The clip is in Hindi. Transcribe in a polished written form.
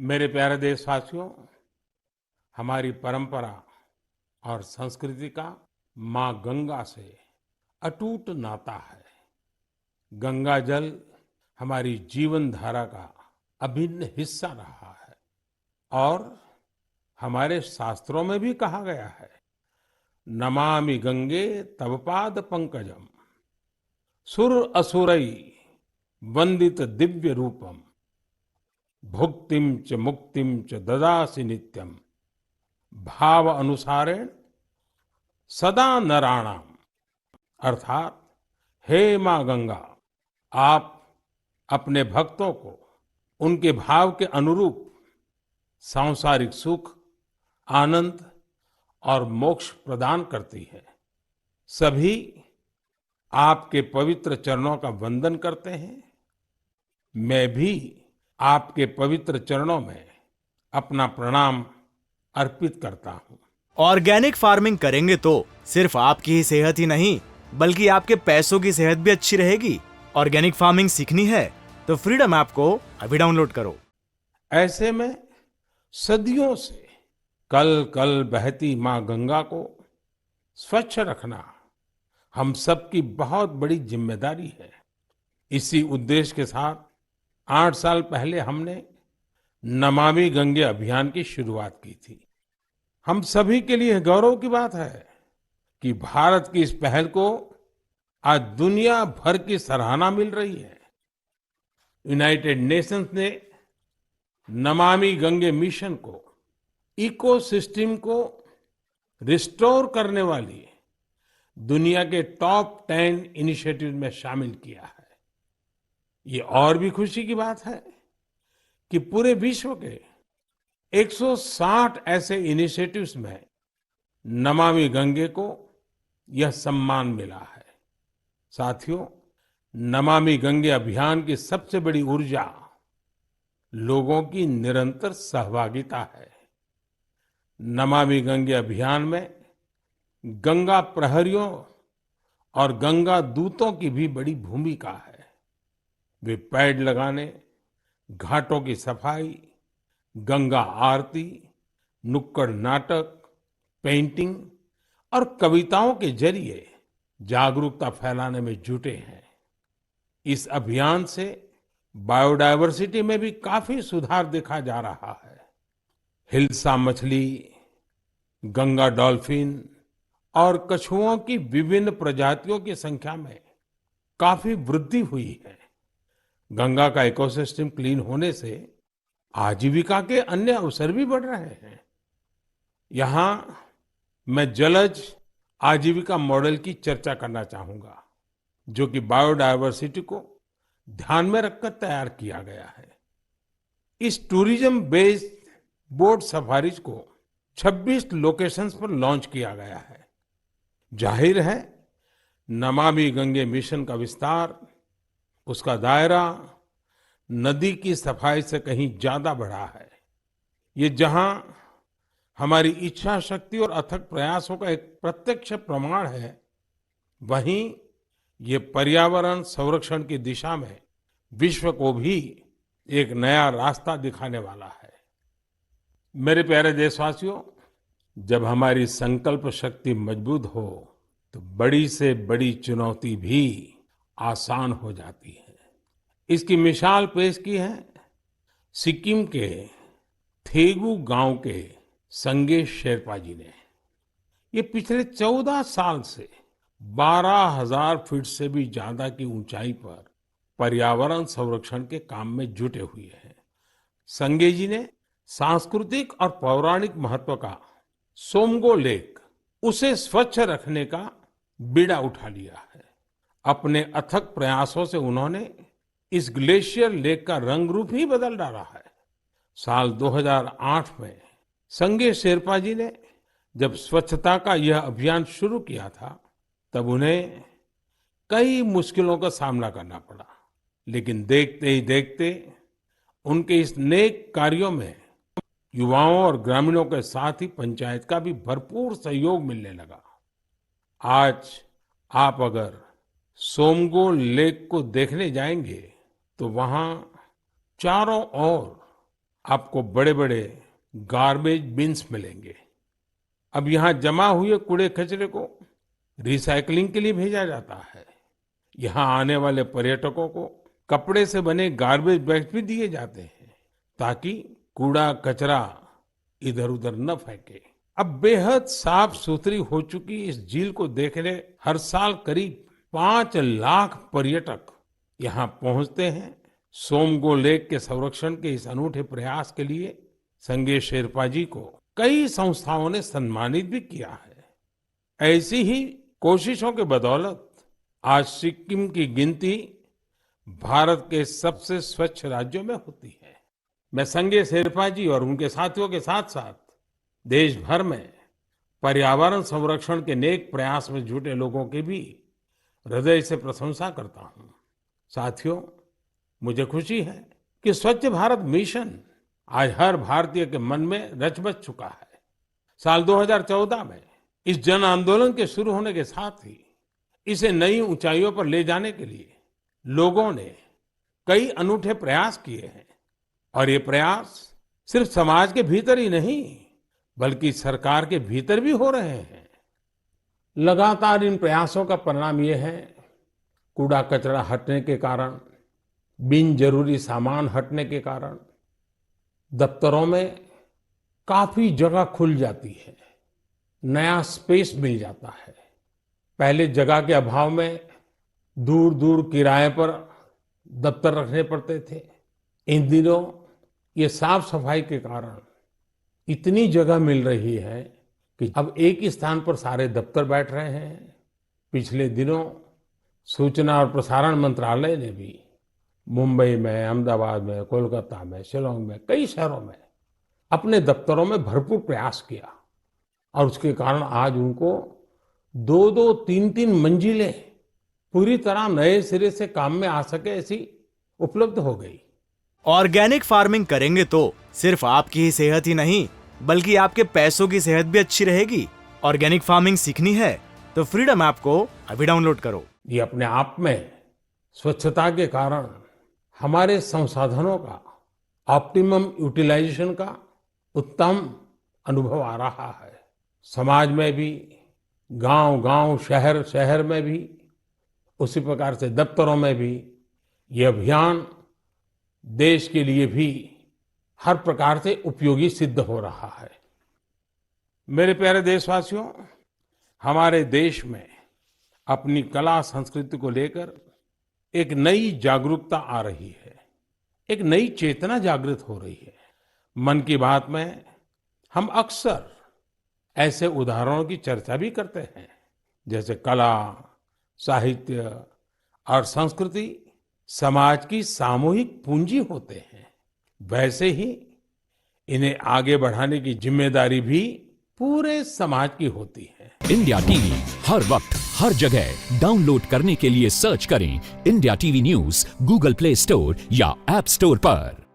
मेरे प्यारे देशवासियों, हमारी परंपरा और संस्कृति का माँ गंगा से अटूट नाता है। गंगा जल हमारी जीवन धारा का अभिन्न हिस्सा रहा है और हमारे शास्त्रों में भी कहा गया है, नमामि गंगे तव पाद पंकजम सुर असुरई वंदित दिव्य रूपम भुक्तिम च मुक्तिम च ददासि नित्यम भाव अनुसारेण सदा नराणाम। अर्थात, हे माँ गंगा, आप अपने भक्तों को उनके भाव के अनुरूप सांसारिक सुख, आनंद और मोक्ष प्रदान करती है। सभी आपके पवित्र चरणों का वंदन करते हैं। मैं भी आपके पवित्र चरणों में अपना प्रणाम अर्पित करता हूँ। ऑर्गेनिक फार्मिंग करेंगे तो सिर्फ आपकी ही सेहत ही नहीं बल्कि आपके पैसों की सेहत भी अच्छी रहेगी। ऑर्गेनिक फार्मिंग सीखनी है तो फ्रीडम ऐप को अभी डाउनलोड करो। ऐसे में सदियों से कल कल बहती माँ गंगा को स्वच्छ रखना हम सबकी बहुत बड़ी जिम्मेदारी है। इसी उद्देश्य के साथ 8 साल पहले हमने नमामि गंगे अभियान की शुरुआत की थी। हम सभी के लिए गौरव की बात है कि भारत की इस पहल को आज दुनिया भर की सराहना मिल रही है। यूनाइटेड नेशंस ने नमामि गंगे मिशन को इकोसिस्टम को रिस्टोर करने वाली दुनिया के टॉप 10 इनिशिएटिव में शामिल किया है। ये और भी खुशी की बात है कि पूरे विश्व के 160 ऐसे इनिशिएटिव्स में नमामि गंगे को यह सम्मान मिला है। साथियों, नमामि गंगे अभियान की सबसे बड़ी ऊर्जा लोगों की निरंतर सहभागिता है। नमामि गंगे अभियान में गंगा प्रहरियों और गंगा दूतों की भी बड़ी भूमिका है। वे पेड़ लगाने, घाटों की सफाई, गंगा आरती, नुक्कड़ नाटक, पेंटिंग और कविताओं के जरिए जागरूकता फैलाने में जुटे हैं। इस अभियान से बायोडायवर्सिटी में भी काफी सुधार देखा जा रहा है। हिल्सा मछली, गंगा डॉल्फिन और कछुओं की विभिन्न प्रजातियों की संख्या में काफी वृद्धि हुई है। गंगा का इकोसिस्टम क्लीन होने से आजीविका के अन्य अवसर भी बढ़ रहे हैं। यहाँ मैं जलज आजीविका मॉडल की चर्चा करना चाहूंगा, जो कि बायोडायवर्सिटी को ध्यान में रखकर तैयार किया गया है। इस टूरिज्म बेस्ड बोट सफारीज को 26 लोकेशंस पर लॉन्च किया गया है। जाहिर है, नमामि गंगे मिशन का विस्तार, उसका दायरा नदी की सफाई से कहीं ज्यादा बढ़ा है। ये जहां हमारी इच्छा शक्ति और अथक प्रयासों का एक प्रत्यक्ष प्रमाण है, वहीं ये पर्यावरण संरक्षण की दिशा में विश्व को भी एक नया रास्ता दिखाने वाला है। मेरे प्यारे देशवासियों, जब हमारी संकल्प शक्ति मजबूत हो तो बड़ी से बड़ी चुनौती भी आसान हो जाती है। इसकी मिसाल पेश की है सिक्किम के थेगू गांव के संगे शेरपा जी ने। ये पिछले 14 साल से 12,000 फीट से भी ज्यादा की ऊंचाई पर पर्यावरण संरक्षण के काम में जुटे हुए हैं। संगे जी ने सांस्कृतिक और पौराणिक महत्व का सोमगो लेक, उसे स्वच्छ रखने का बीड़ा उठा लिया है। अपने अथक प्रयासों से उन्होंने इस ग्लेशियर लेक का रंग रूप ही बदल डाला है। साल 2008 में संगे शेरपा जी ने जब स्वच्छता का यह अभियान शुरू किया था, तब उन्हें कई मुश्किलों का सामना करना पड़ा, लेकिन देखते ही देखते उनके इस नेक कार्यों में युवाओं और ग्रामीणों के साथ ही पंचायत का भी भरपूर सहयोग मिलने लगा। आज आप अगर सोमगो लेक को देखने जाएंगे तो वहां चारों ओर आपको बड़े-बड़े गार्बेज बिन्स मिलेंगे। अब यहाँ जमा हुए कूड़े कचरे को रिसाइकलिंग के लिए भेजा जाता है। यहाँ आने वाले पर्यटकों को कपड़े से बने गार्बेज बैग्स भी दिए जाते हैं ताकि कूड़ा कचरा इधर-उधर न फेंके। अब बेहद साफ सुथरी हो चुकी इस झील को देखने हर साल करीब 5 लाख पर्यटक यहाँ पहुंचते हैं। सोमगो लेक के संरक्षण के इस अनूठे प्रयास के लिए संगे शेरपा जी को कई संस्थाओं ने सम्मानित भी किया है। ऐसी ही कोशिशों के बदौलत आज सिक्किम की गिनती भारत के सबसे स्वच्छ राज्यों में होती है। मैं संगे शेरपा जी और उनके साथियों के साथ साथ देश भर में पर्यावरण संरक्षण के नेक प्रयास में जुटे लोगों की भी हृदय से प्रशंसा करता हूं। साथियों, मुझे खुशी है कि स्वच्छ भारत मिशन आज हर भारतीय के मन में रच बस चुका है। साल 2014 में इस जन आंदोलन के शुरू होने के साथ ही इसे नई ऊंचाइयों पर ले जाने के लिए लोगों ने कई अनूठे प्रयास किए हैं और ये प्रयास सिर्फ समाज के भीतर ही नहीं बल्कि सरकार के भीतर भी हो रहे हैं। लगातार इन प्रयासों का परिणाम ये है, कूड़ा कचरा हटने के कारण, बिन जरूरी सामान हटने के कारण दफ्तरों में काफी जगह खुल जाती है, नया स्पेस मिल जाता है। पहले जगह के अभाव में दूर दूर किराए पर दफ्तर रखने पड़ते थे। इन दिनों ये साफ सफाई के कारण इतनी जगह मिल रही है कि अब एक ही स्थान पर सारे दफ्तर बैठ रहे हैं। पिछले दिनों सूचना और प्रसारण मंत्रालय ने भी मुंबई में, अहमदाबाद में, कोलकाता में, शिलांग में, कई शहरों में अपने दफ्तरों में भरपूर प्रयास किया और उसके कारण आज उनको 2-2, 3-3 मंजिलें पूरी तरह नए सिरे से काम में आ सके ऐसी उपलब्ध हो गई। ऑर्गेनिक फार्मिंग करेंगे तो सिर्फ आपकी ही सेहत ही नहीं बल्कि आपके पैसों की सेहत भी अच्छी रहेगी। ऑर्गेनिक फार्मिंग सीखनी है तो फ्रीडम ऐप को अभी डाउनलोड करो। ये अपने आप में स्वच्छता के कारण हमारे संसाधनों का ऑप्टिमम यूटिलाइजेशन का उत्तम अनुभव आ रहा है। समाज में भी, गांव-गांव, शहर-शहर में भी, उसी प्रकार से दफ्तरों में भी ये अभियान देश के लिए भी हर प्रकार से उपयोगी सिद्ध हो रहा है। मेरे प्यारे देशवासियों, हमारे देश में अपनी कला संस्कृति को लेकर एक नई जागरूकता आ रही है, एक नई चेतना जागृत हो रही है। मन की बात में हम अक्सर ऐसे उदाहरणों की चर्चा भी करते हैं जैसे कला, साहित्य और संस्कृति समाज की सामूहिक पूंजी होते हैं। वैसे ही इन्हें आगे बढ़ाने की जिम्मेदारी भी पूरे समाज की होती है। इंडिया टीवी हर वक्त हर जगह डाउनलोड करने के लिए सर्च करें India TV news Google play store या ऐप स्टोर पर।